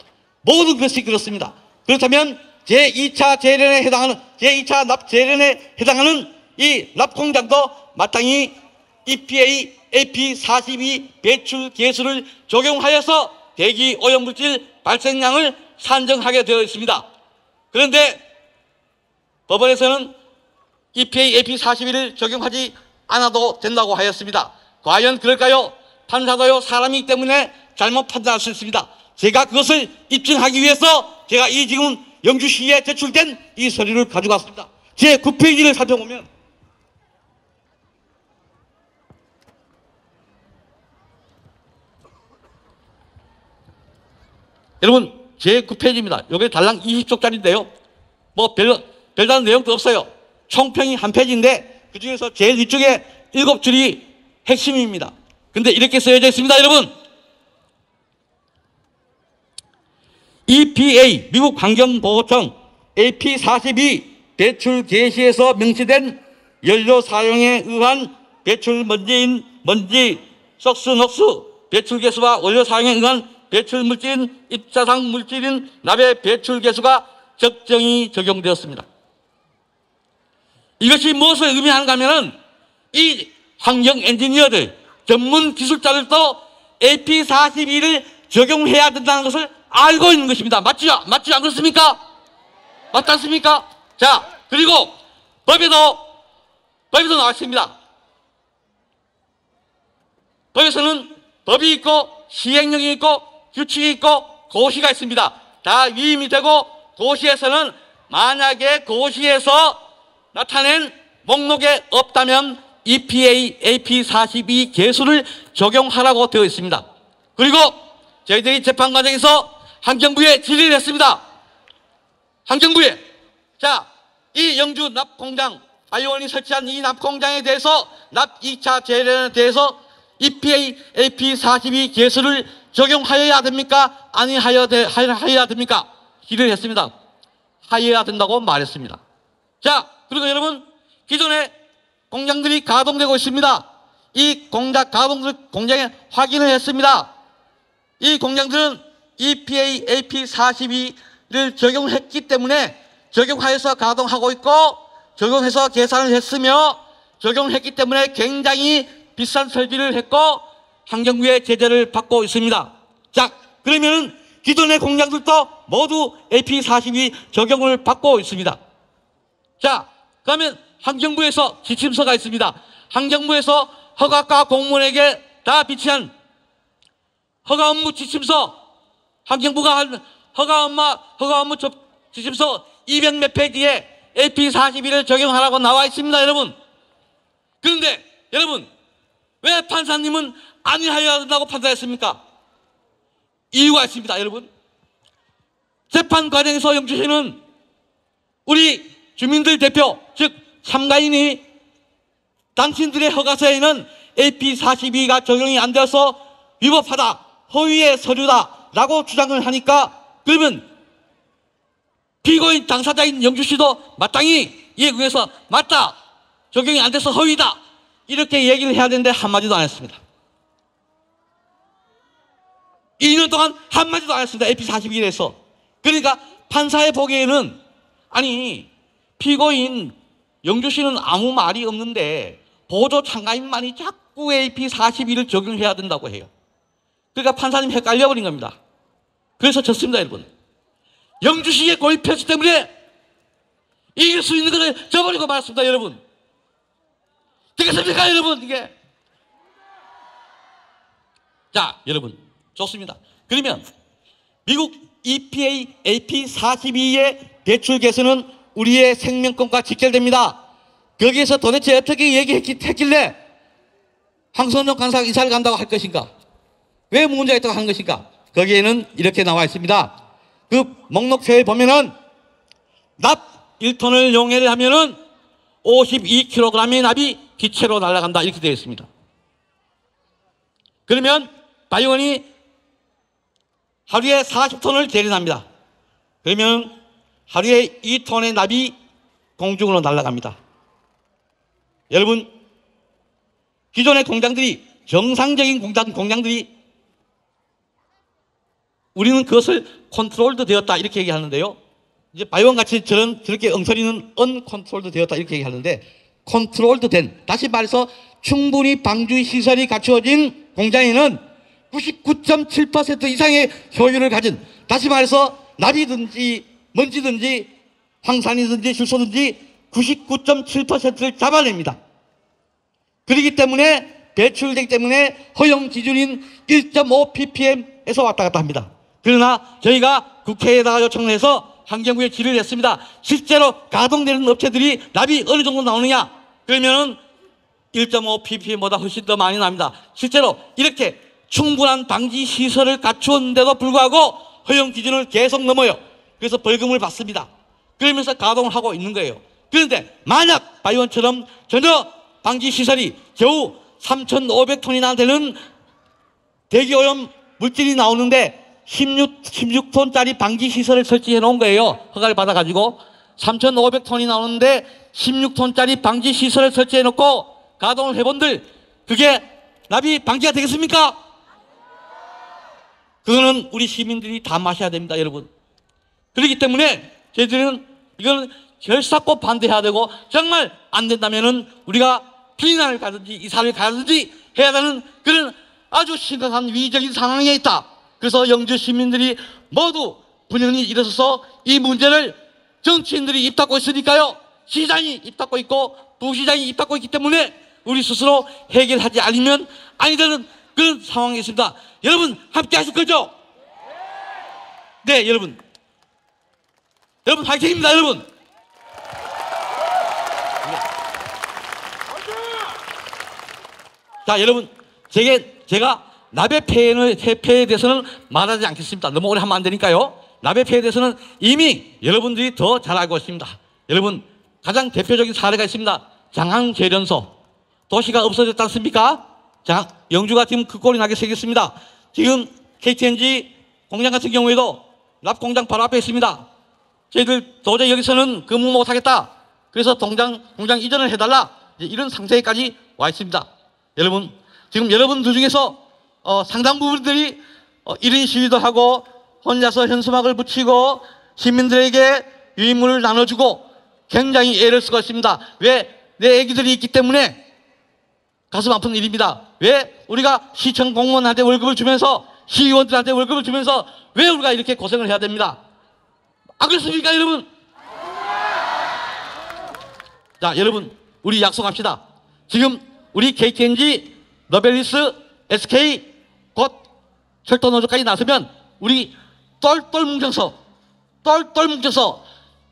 모든 것이 그렇습니다. 그렇다면 제2차 재련에 해당하는 제2차 납 재련에 해당하는 이 납공장도 마땅히 EPA AP42 배출 계수를 적용하여서 대기 오염 물질 발생량을 산정하게 되어 있습니다. 그런데 법원에서는 EPA AP41을 적용하지 않아도 된다고 하였습니다. 과연 그럴까요? 판사도요, 사람이기 때문에 잘못 판단할 수 있습니다. 제가 그것을 입증하기 위해서 제가 이 지금 영주시에 제출된 이 서류를 가져갔습니다. 제 9페이지를 살펴보면 여러분, 제 9페이지입니다. 여기 달랑 20쪽짜리인데요. 뭐 별다른 내용도 없어요. 총평이 한 페이지인데 그 중에서 제일 위쪽에 7줄이 핵심입니다. 근데 이렇게 쓰여져 있습니다, 여러분. EPA, 미국 환경보호청 AP42 배출 개시에서 명시된 연료 사용에 의한 배출 먼지인 먼지, 석수, 녹수, 배출 개수와 원료 사용에 의한 배출 물질인 입자상 물질인 납의 배출 개수가 적정히 적용되었습니다. 이것이 무엇을 의미하는가 하면은 이 환경 엔지니어들, 전문 기술자들도 AP42를 적용해야 된다는 것을 알고 있는 것입니다. 맞지 않습니까? 맞지 않습니까? 자, 그리고 법에도 나와 있습니다. 법에서는 법이 있고 시행령이 있고 규칙이 있고 고시가 있습니다. 다 위임이 되고 고시에서는 만약에 고시에서 나타낸 목록에 없다면 EPA AP42 계수를 적용하라고 되어 있습니다. 그리고 저희들이 재판 과정에서 환경부에 질의를 했습니다. 환경부에 자, 이 영주 납공장 바이오원이 설치한 이 납공장에 대해서 납 2차 재련에 대해서 EPA AP42 계수를 적용하여야 됩니까? 하여야 됩니까? 질의를 했습니다. 하여야 된다고 말했습니다. 자, 그리고 여러분, 기존에 공장들이 가동되고 있습니다. 이 공장에 확인을 했습니다. 이 공장들은 EPA AP42를 적용했기 때문에 적용하여서 가동하고 있고 적용해서 계산을 했으며 적용했기 때문에 굉장히 비싼 설비를 했고 환경부의 제재를 받고 있습니다. 자, 그러면 기존의 공장들도 모두 AP42 적용을 받고 있습니다. 자, 그러면 환경부에서 지침서가 있습니다. 환경부에서 허가과 공무원에게 다 비치한 허가 업무 지침서, 환경부가 한 허가 업무 지침서 200몇 페이지에 AP41을 적용하라고 나와 있습니다, 여러분. 그런데 여러분, 왜 판사님은 아니하여야 된다고 판단했습니까? 이유가 있습니다, 여러분. 재판 과정에서 영주시는 우리 주민들 대표, 즉 참가인이 당신들의 허가서에는 AP42가 적용이 안 되어서 위법하다, 허위의 서류다라고 주장을 하니까, 그러면 피고인 당사자인 영주시도 마땅히 이에 의해서 맞다, 적용이 안 돼서 허위다, 이렇게 얘기를 해야 되는데 한마디도 안 했습니다. 2년 동안 한마디도 안 했습니다, AP41에서. 그러니까 판사의 보기에는, 아니 피고인 영주시는 아무 말이 없는데 보조 참가인만이 자꾸 AP41을 적용해야 된다고 해요. 그러니까 판사님 헷갈려버린 겁니다. 그래서 졌습니다, 여러분. 영주시에 고입했기 때문에 이길 수 있는 것을 저버리고 말았습니다, 여러분. 되겠습니까, 여러분? 이게. 자, 여러분, 좋습니다. 그러면 미국 EPA AP42의 대출 개선은 우리의 생명권과 직결됩니다. 거기에서 도대체 어떻게 얘기했길래 황선종 간사가 이사를 간다고 할 것인가? 왜 문제가 있다고 하는 것인가? 거기에는 이렇게 나와 있습니다. 그 목록표에 보면은 납 1톤을 용해를 하면은 52kg의 납이 기체로 날아간다, 이렇게 되어 있습니다. 그러면 바이오원이 하루에 40톤을 대리합니다. 그러면 하루에 2톤의 납이 공중으로 날아갑니다. 여러분, 기존의 공장들이, 정상적인 공장들이 우리는 그것을 컨트롤드 되었다, 이렇게 얘기하는데요. 이제 바이오원 같이 저렇게 엉터리는 언컨트롤드 되었다, 이렇게 얘기하는데, 컨트롤드 된, 다시 말해서 충분히 방주 시설이 갖추어진 공장에는 99.7% 이상의 효율을 가진, 다시 말해서 납이든지 먼지든지 황산이든지 질소든지 99.7%를 잡아냅니다. 그렇기 때문에, 배출되기 때문에 허용 기준인 1.5 ppm에서 왔다 갔다 합니다. 그러나 저희가 국회에다가 요청을 해서 환경부에 질의를 했습니다. 실제로 가동되는 업체들이 납이 어느 정도 나오느냐? 그러면은 1.5 ppm보다 훨씬 더 많이 납니다. 실제로 이렇게 충분한 방지 시설을 갖추었는데도 불구하고 허용 기준을 계속 넘어요. 그래서 벌금을 받습니다. 그러면서 가동을 하고 있는 거예요. 그런데 만약 바이오원처럼 전혀 방지 시설이 겨우 3,500톤이나 되는 대기오염 물질이 나오는데 16톤짜리 방지 시설을 설치해 놓은 거예요. 허가를 받아가지고 3,500톤이 나오는데 16톤짜리 방지 시설을 설치해 놓고 가동을 해본들, 그게 납이 방지가 되겠습니까? 그거는 우리 시민들이 다 마셔야 됩니다, 여러분. 그렇기 때문에 저희들은 이거는 결사코 반대해야 되고, 정말 안 된다면은 우리가 피난을 가든지 이사를 가든지 해야 되는 그런 아주 심각한 위기적인 상황에 있다. 그래서 영주 시민들이 모두 분연히 일어서서 이 문제를, 정치인들이 입 닫고 있으니까요, 시장이 입 닫고 있고 부시장이 입 닫고 있기 때문에 우리 스스로 해결하지 않으면 아니 되는 그런 상황이 있습니다. 여러분 함께 하실 거죠? 네, 여러분 화이팅입니다, 여러분. 자, 여러분, 제가 납의 폐해에 대해서는 말하지 않겠습니다. 너무 오래 하면 안 되니까요. 납의 폐해에 대해서는 이미 여러분들이 더 잘 알고 있습니다. 여러분, 가장 대표적인 사례가 있습니다. 장항제련소. 도시가 없어졌지 않습니까? 영주가 지금 그 꼴이 나게 생겼습니다. 지금 KTNG 공장 같은 경우에도 납 공장 바로 앞에 있습니다. 저희들 도저히 여기서는 근무 못하겠다. 그래서 공장 이전을 해달라. 이런 상태까지 와 있습니다. 여러분, 지금 여러분들 중에서 상당 부분들이 이런 시위도 하고 혼자서 현수막을 붙이고 시민들에게 유인물을 나눠주고 굉장히 애를 쓰고 있습니다. 왜? 내 애기들이 있기 때문에 가슴 아픈 일입니다. 왜 우리가 시청 공무원한테 월급을 주면서, 시의원들한테 월급을 주면서 왜 우리가 이렇게 고생을 해야 됩니다? 안 그렇습니까, 여러분? 자, 여러분, 우리 약속합시다. 지금 우리 KTNG, 너벨리스, SK, 곧 철도노조까지 나서면 우리 똘똘 뭉쳐서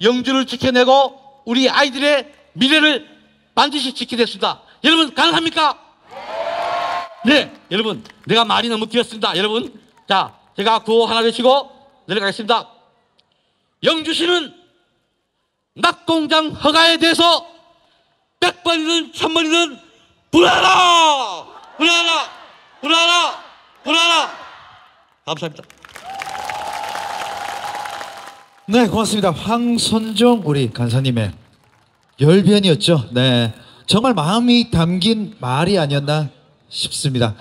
영주를 지켜내고 우리 아이들의 미래를 반드시 지키겠습니다. 여러분 가능합니까? 네, 여러분 내가 말이 너무 길었습니다. 여러분, 자 제가 구호 하나 외치고 내려가겠습니다. 영주시는 낙공장 허가에 대해서 100번이든 1000번이든 불하라! 감사합니다. 네, 고맙습니다. 황선종 우리 간사님의 열변이었죠. 네, 정말 마음이 담긴 말이 아니었나 싶습니다.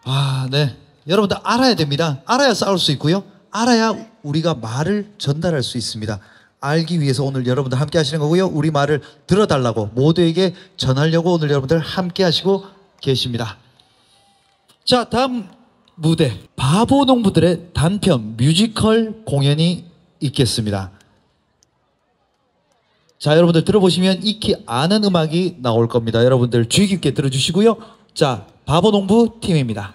아, 네, 여러분들 알아야 됩니다. 알아야 싸울 수 있고요. 알아야 우리가 말을 전달할 수 있습니다. 알기 위해서 오늘 여러분들 함께 하시는 거고요. 우리 말을 들어달라고 모두에게 전하려고 오늘 여러분들 함께 하시고 계십니다. 자, 다음 무대 바보농부들의 단편 뮤지컬 공연이 있겠습니다. 자, 여러분들 들어보시면 익히 아는 음악이 나올 겁니다. 여러분들 주의 깊게 들어주시고요. 자, 바보농부 팀입니다.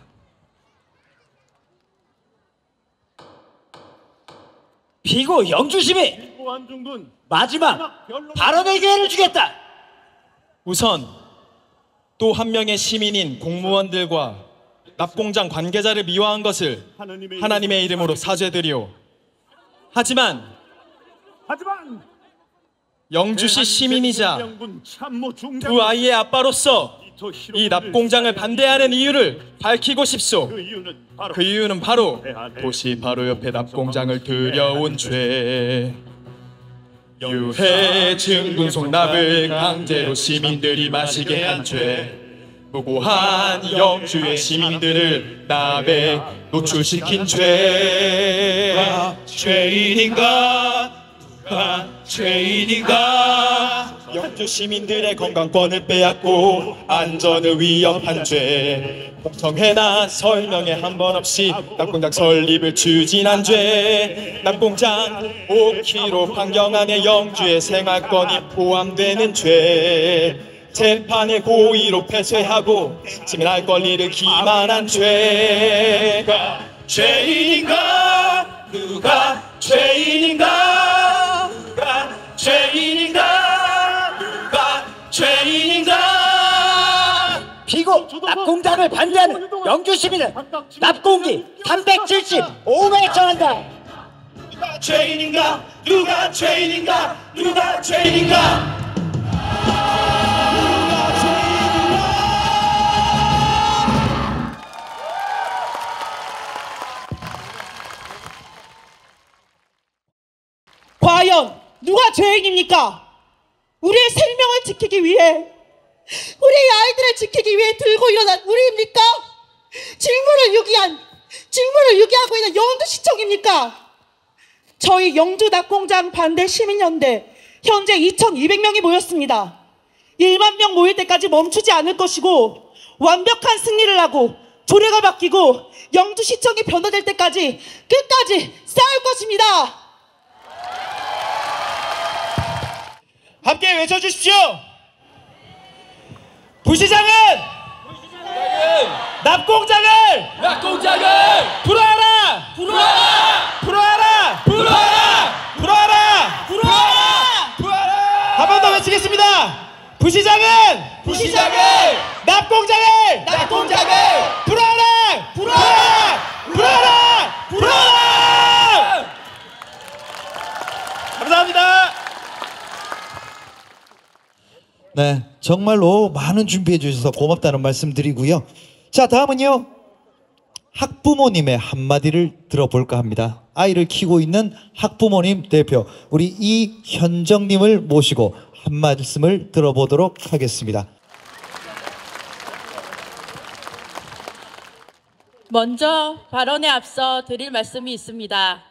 피고 영주시민 마지막 발언의 기회를 주겠다. 우선 또 한 명의 시민인 공무원들과 납공장 관계자를 미화한 것을 하나님의 이름으로 사죄드리오. 하지만 영주시 시민이자 두 아이의 아빠로서 이 납공장을 반대하는 이유를 밝히고 싶소. 그 이유는 바로 도시 바로 옆에 납공장을 들여온 죄. 유해 증분속 납을 강제로 시민들이 마시게 한 죄. 무고한 영주의 시민들을 납에 노출시킨 죄. 죄인인가? 누가 죄인인가? 영주 시민들의 건강권을 빼앗고 안전을 위협한 죄. 공청회나 설명회 한 번 없이 납공장 설립을 추진한 죄. 납공장 5km 반경 안에 영주의 생활권이 포함되는 죄. 재판을 고의로 폐쇄하고 시민할 권리를 기만한 죄. 죄인인가? 누가 죄인인가? 누가 죄인인가? 누가 죄인인가? 피고 납공장을 반대하는 영주 시민은 납공기 375회 정한다. 누가 죄인인가? 누가 죄인인가? 누가 죄인인가? 과연 누가 죄인입니까? 우리의 생명을 지키기 위해, 우리의 아이들을 지키기 위해 들고 일어난 우리입니까? 직무를 유기하고 있는 영주시청입니까? 저희 영주 낙공장 반대 시민연대 현재 2,200명이 모였습니다. 1만 명 모일 때까지 멈추지 않을 것이고 완벽한 승리를 하고 조례가 바뀌고 영주시청이 변화될 때까지 끝까지 싸울 것입니다. 함께 외쳐주십시오. 부시장은 납공장을 불어라. 한 번 더 외치겠습니다. 부시장은 납공장을 불어라. 감사합니다. 네, 정말로 많은 준비해 주셔서 고맙다는 말씀 드리고요. 자, 다음은요, 학부모님의 한마디를 들어볼까 합니다. 아이를 키우고 있는 학부모님 대표 우리 이현정님을 모시고 한 말씀을 들어보도록 하겠습니다. 먼저 발언에 앞서 드릴 말씀이 있습니다.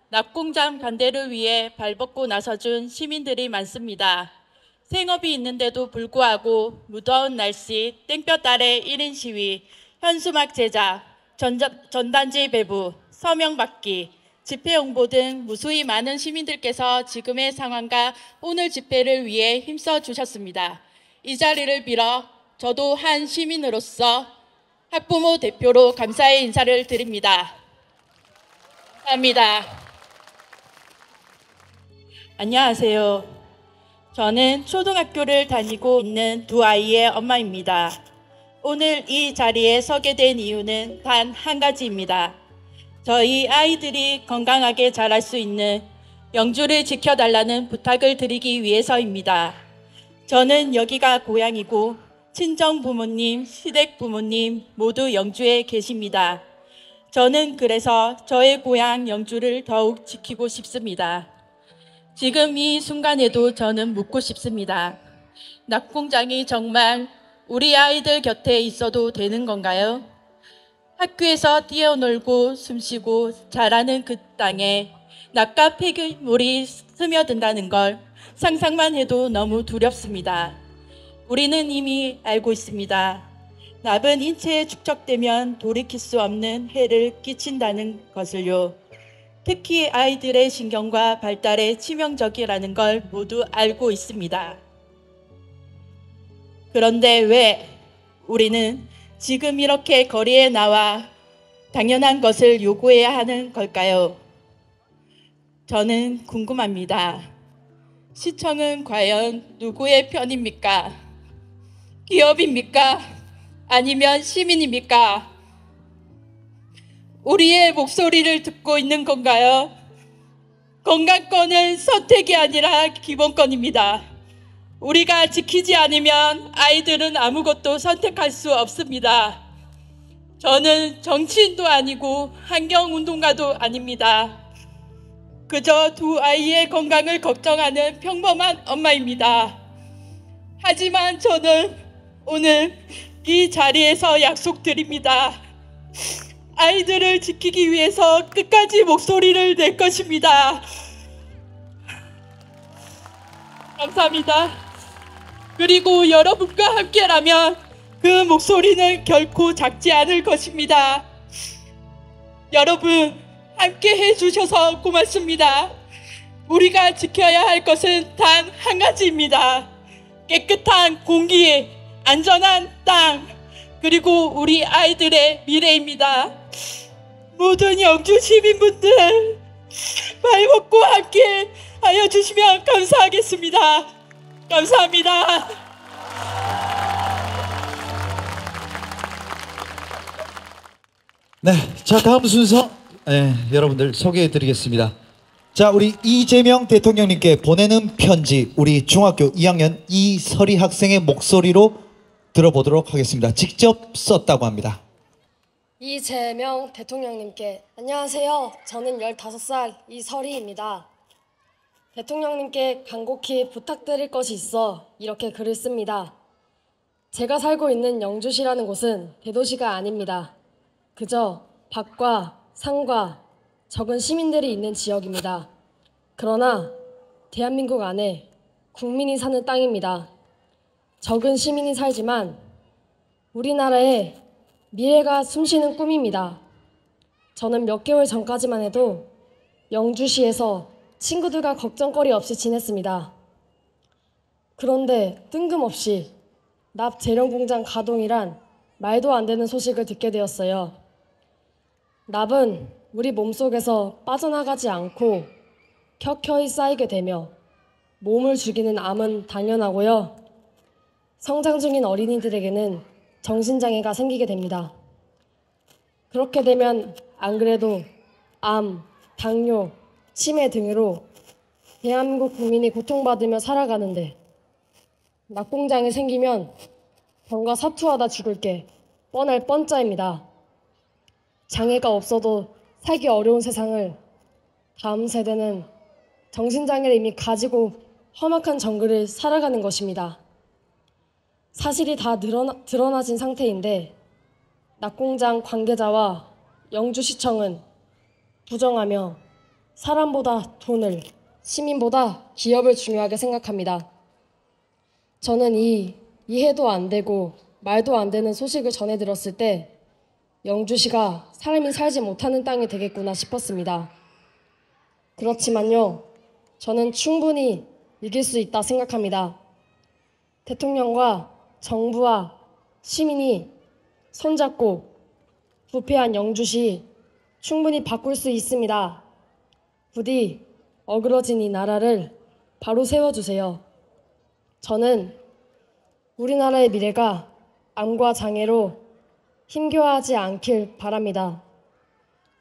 납공장 반대를 위해 발벗고 나서준 시민들이 많습니다. 생업이 있는데도 불구하고 무더운 날씨, 땡볕 아래 1인 시위, 현수막 제작, 전단지 배부, 서명 받기, 집회 홍보 등 무수히 많은 시민들께서 지금의 상황과 오늘 집회를 위해 힘써 주셨습니다. 이 자리를 빌어 저도 한 시민으로서 학부모 대표로 감사의 인사를 드립니다. 감사합니다. 안녕하세요. 저는 초등학교를 다니고 있는 두 아이의 엄마입니다. 오늘 이 자리에 서게 된 이유는 단 한 가지입니다. 저희 아이들이 건강하게 자랄 수 있는 영주를 지켜달라는 부탁을 드리기 위해서입니다. 저는 여기가 고향이고 친정 부모님, 시댁 부모님 모두 영주에 계십니다. 저는 그래서 저의 고향 영주를 더욱 지키고 싶습니다. 지금 이 순간에도 저는 묻고 싶습니다. 낙공장이 정말 우리 아이들 곁에 있어도 되는 건가요? 학교에서 뛰어놀고 숨쉬고 자라는 그 땅에 낙과 폐기물이 스며든다는 걸 상상만 해도 너무 두렵습니다. 우리는 이미 알고 있습니다. 납은 인체에 축적되면 돌이킬 수 없는 해를 끼친다는 것을요. 특히 아이들의 신경과 발달에 치명적이라는 걸 모두 알고 있습니다. 그런데 왜 우리는 지금 이렇게 거리에 나와 당연한 것을 요구해야 하는 걸까요? 저는 궁금합니다. 시청은 과연 누구의 편입니까? 기업입니까? 아니면 시민입니까? 우리의 목소리를 듣고 있는 건가요? 건강권은 선택이 아니라 기본권입니다. 우리가 지키지 않으면 아이들은 아무것도 선택할 수 없습니다. 저는 정치인도 아니고 환경운동가도 아닙니다. 그저 두 아이의 건강을 걱정하는 평범한 엄마입니다. 하지만 저는 오늘 이 자리에서 약속드립니다. 아이들을 지키기 위해서 끝까지 목소리를 낼 것입니다. 감사합니다. 그리고 여러분과 함께라면 그 목소리는 결코 작지 않을 것입니다. 여러분 함께 해주셔서 고맙습니다. 우리가 지켜야 할 것은 단 한 가지입니다. 깨끗한 공기, 안전한 땅, 그리고 우리 아이들의 미래입니다. 모든 영주 시민분들 발벗고 함께 하여 주시면 감사하겠습니다. 감사합니다. 네, 자 다음 순서 여러분들 소개해드리겠습니다. 자, 우리 이재명 대통령님께 보내는 편지, 우리 중학교 2학년 이설희 학생의 목소리로 들어보도록 하겠습니다. 직접 썼다고 합니다. 이재명 대통령님께 안녕하세요. 저는 15살 이설희입니다. 대통령님께 간곡히 부탁드릴 것이 있어 이렇게 글을 씁니다. 제가 살고 있는 영주시라는 곳은 대도시가 아닙니다. 그저 밭과 산과 적은 시민들이 있는 지역입니다. 그러나 대한민국 안에 국민이 사는 땅입니다. 적은 시민이 살지만 우리나라의 미래가 숨쉬는 꿈입니다. 저는 몇 개월 전까지만 해도 영주시에서 친구들과 걱정거리 없이 지냈습니다. 그런데 뜬금없이 납 재련 공장 가동이란 말도 안 되는 소식을 듣게 되었어요. 납은 우리 몸속에서 빠져나가지 않고 켜켜이 쌓이게 되며 몸을 죽이는 암은 당연하고요. 성장 중인 어린이들에게는 정신장애가 생기게 됩니다. 그렇게 되면 안 그래도 암, 당뇨, 치매 등으로 대한민국 국민이 고통받으며 살아가는데 낙공장이 생기면 병과 사투하다 죽을 게 뻔할 뻔짜입니다. 장애가 없어도 살기 어려운 세상을 다음 세대는 정신장애를 이미 가지고 험악한 정글을 살아가는 것입니다. 사실이 다 드러나진 상태인데 낙공장 관계자와 영주시청은 부정하며 사람보다 돈을, 시민보다 기업을 중요하게 생각합니다. 저는 이 이해도 안 되고 말도 안 되는 소식을 전해 들었을 때 영주시가 사람이 살지 못하는 땅이 되겠구나 싶었습니다. 그렇지만요, 저는 충분히 이길 수 있다 생각합니다. 대통령과 정부와 시민이 손잡고 부패한 영주시 충분히 바꿀 수 있습니다. 부디 어그러진 이 나라를 바로 세워주세요. 저는 우리나라의 미래가 암과 장애로 힘겨워하지 않길 바랍니다.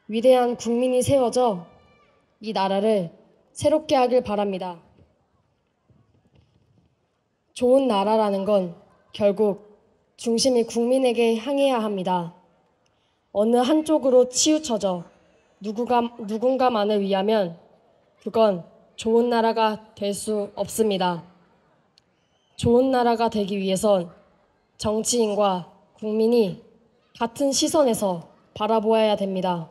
위대한 국민이 세워져 이 나라를 새롭게 하길 바랍니다. 좋은 나라라는 건 결국 중심이 국민에게 향해야 합니다. 어느 한쪽으로 치우쳐져 누군가만을 위하면 그건 좋은 나라가 될 수 없습니다. 좋은 나라가 되기 위해선 정치인과 국민이 같은 시선에서 바라보아야 됩니다.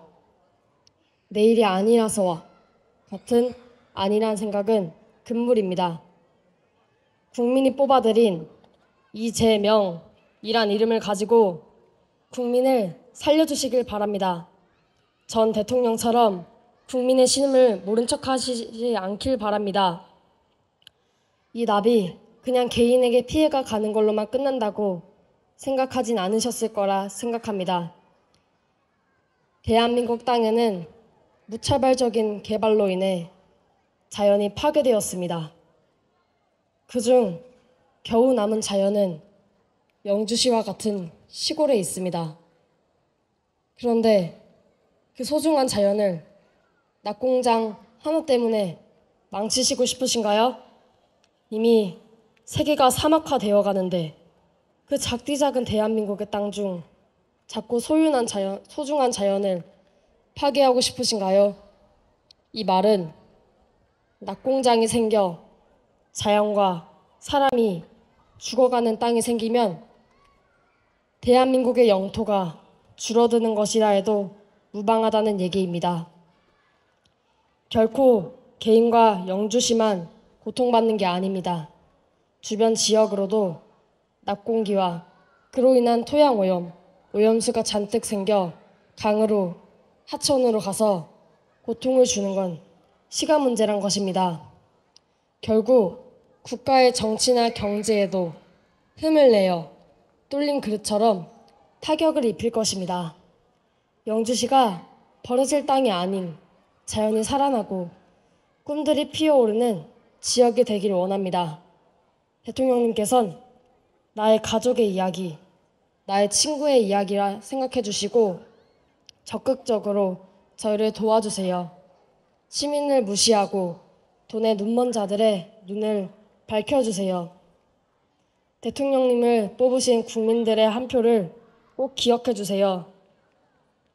내일이 아니라서와 같은 아니란 생각은 금물입니다. 국민이 뽑아들인 이재명이란 이름을 가지고 국민을 살려주시길 바랍니다. 전 대통령처럼 국민의 신음을 모른 척 하시지 않길 바랍니다. 이 납이 그냥 개인에게 피해가 가는 걸로만 끝난다고 생각하진 않으셨을 거라 생각합니다. 대한민국 땅에는 무차별적인 개발로 인해 자연이 파괴되었습니다. 그중 겨우 남은 자연은 영주시와 같은 시골에 있습니다. 그런데 그 소중한 자연을 낙공장 하나 때문에 망치시고 싶으신가요? 이미 세계가 사막화되어 가는데 그 작디 작은 대한민국의 땅 중 작고 소중한 자연을 파괴하고 싶으신가요? 이 말은 낙공장이 생겨 자연과 사람이 죽어가는 땅이 생기면 대한민국의 영토가 줄어드는 것이라 해도 무방하다는 얘기입니다. 결코 개인과 영주시만 고통받는 게 아닙니다. 주변 지역으로도 낙공기와 그로 인한 토양 오염, 오염수가 잔뜩 생겨 강으로 하천으로 가서 고통을 주는 건 시간 문제란 것입니다. 결국 국가의 정치나 경제에도 흠을 내어 뚫린 그릇처럼 타격을 입힐 것입니다. 영주시가 버려질 땅이 아닌 자연이 살아나고 꿈들이 피어오르는 지역이 되기를 원합니다. 대통령님께선 나의 가족의 이야기, 나의 친구의 이야기라 생각해 주시고 적극적으로 저희를 도와주세요. 시민을 무시하고 돈에 눈먼 자들의 눈을 밝혀주세요. 대통령님을 뽑으신 국민들의 한 표를 꼭 기억해 주세요.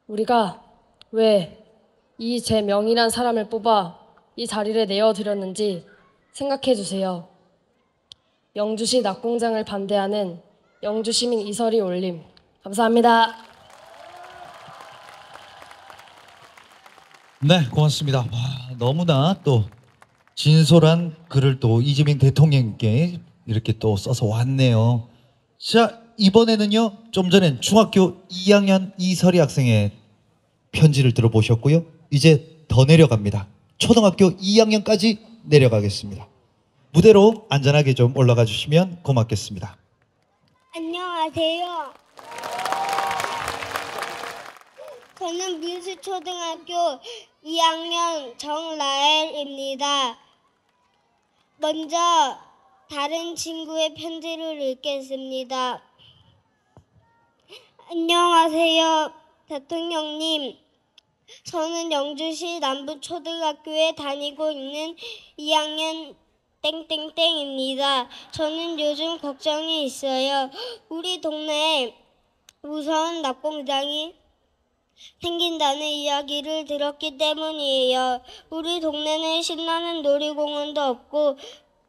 우리가 왜 이재명이란 사람을 뽑아 이 자리를 내어드렸는지 생각해 주세요. 영주시 낙공장을 반대하는 영주시민 이설이 올림. 감사합니다. 네, 고맙습니다. 와, 너무나 또 진솔한 글을 또 이재명 대통령께 이렇게 또 써서 왔네요. 자, 이번에는요, 좀 전엔 중학교 2학년 이설이 학생의 편지를 들어보셨고요. 이제 더 내려갑니다. 초등학교 2학년까지 내려가겠습니다. 무대로 안전하게 좀 올라가 주시면 고맙겠습니다. 안녕하세요. 저는 민수초등학교 2학년 정라엘입니다. 먼저 다른 친구의 편지를 읽겠습니다. 안녕하세요, 대통령님. 저는 영주시 남부초등학교에 다니고 있는 2학년 땡땡땡입니다. 저는 요즘 걱정이 있어요. 우리 동네에 무서운 낙공장이 생긴다는 이야기를 들었기 때문이에요. 우리 동네는 신나는 놀이공원도 없고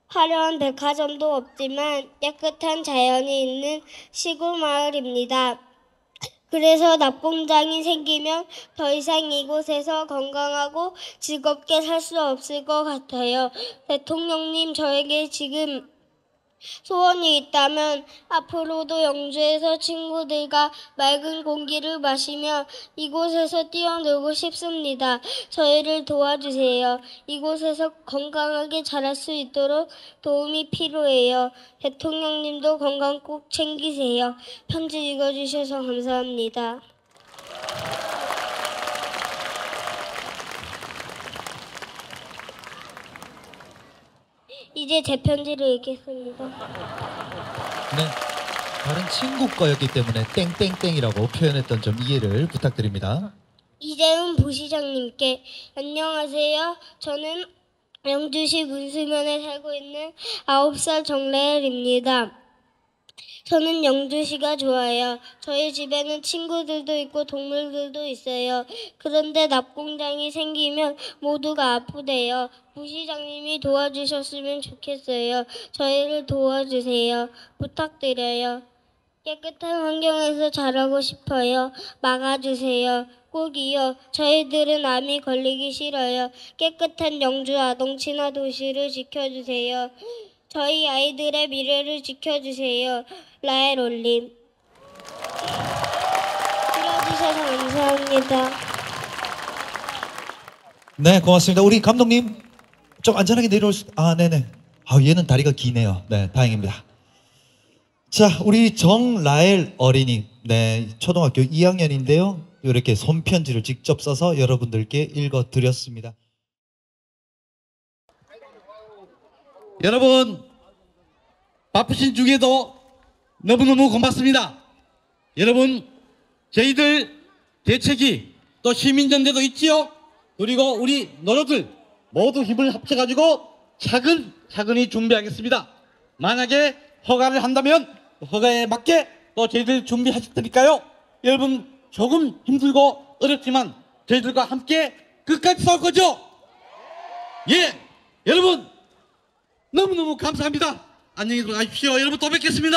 화려한 백화점도 없지만 깨끗한 자연이 있는 시골 마을입니다. 그래서 낙공장이 생기면 더 이상 이곳에서 건강하고 즐겁게 살 수 없을 것 같아요. 대통령님, 저에게 지금 소원이 있다면 앞으로도 영주에서 친구들과 맑은 공기를 마시며 이곳에서 뛰어놀고 싶습니다. 저희를 도와주세요. 이곳에서 건강하게 자랄 수 있도록 도움이 필요해요. 대통령님도 건강 꼭 챙기세요. 편지 읽어주셔서 감사합니다. 이제 제 편지를 읽겠습니다. 네. 다른 친구 거였기 때문에 땡땡땡이라고 표현했던 점 이해를 부탁드립니다. 이재훈 부시장님께 안녕하세요. 저는 영주시 문수면에 살고 있는 9살 정래엘입니다. 저는 영주시가 좋아요. 저희 집에는 친구들도 있고 동물들도 있어요. 그런데 납공장이 생기면 모두가 아프대요. 부시장님이 도와주셨으면 좋겠어요. 저희를 도와주세요. 부탁드려요. 깨끗한 환경에서 자라고 싶어요. 막아주세요. 꼭이요. 저희들은 암이 걸리기 싫어요. 깨끗한 영주 아동 친화 도시를 지켜주세요. 저희 아이들의 미래를 지켜주세요. 라엘 올림. 들어주셔서 감사합니다. 네, 고맙습니다. 우리 감독님 좀 안전하게 내려올 수... 네네. 얘는 다리가 기네요. 네, 다행입니다. 자, 우리 정라엘 어린이, 네, 초등학교 2학년인데요. 이렇게 손편지를 직접 써서 여러분들께 읽어드렸습니다. 여러분, 바쁘신 중에도 너무너무 고맙습니다. 여러분, 저희들 대책이 또 시민전대도 있지요. 그리고 우리 노조들 모두 힘을 합쳐가지고 차근차근히 준비하겠습니다. 만약에 허가를 한다면 허가에 맞게 또 저희들 준비하실 테니까요. 여러분 조금 힘들고 어렵지만 저희들과 함께 끝까지 싸울 거죠? 예, 여러분 너무너무 감사합니다. 안녕히 들어가십시오. 여러분 또 뵙겠습니다.